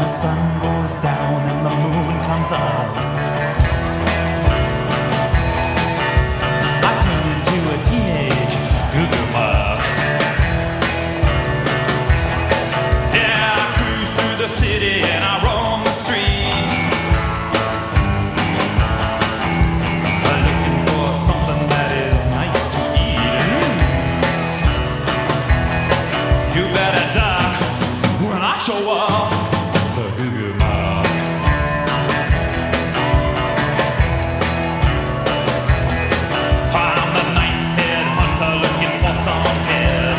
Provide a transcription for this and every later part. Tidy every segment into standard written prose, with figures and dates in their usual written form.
the sun goes down and the moon comes up, I turn into a teenage goo-goo muck. Yeah, I cruise through the city and I roam the streets, looking for something that is nice to eat. You better duck when I show up, the goo-goo muck. I'm the night-head hunter looking for some head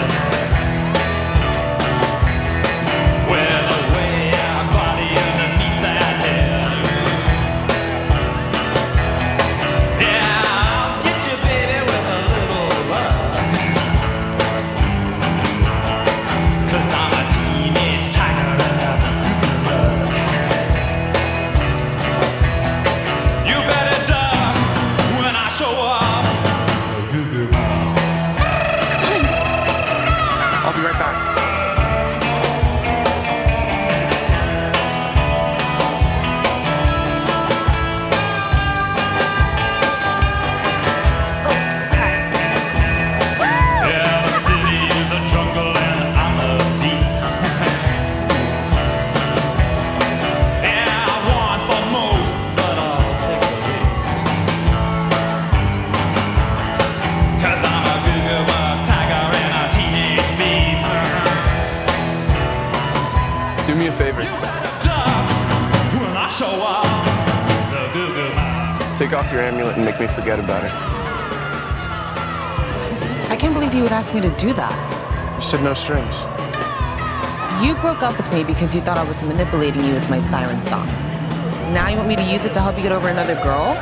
with a way-out body underneath that head. Yeah, I'll get you, baby, with a little love, 'cause I'm a teenage tiger and a goo-goo muck. You better duck when I show up, the goo-goo muck. I'll be right back. Yeah, the city is a jungle and I'm a beast. Yeah, I want the most, but I'll take the least. 'Cause I'm a goo-goo muck tiger and a teenage beast. Do me a favor. You better duck when I show up, the goo-goo muck. Take off your amulet and make me forget about it. I can't believe you would ask me to do that. You said no strings. You broke up with me because you thought I was manipulating you with my siren song. Now you want me to use it to help you get over another girl?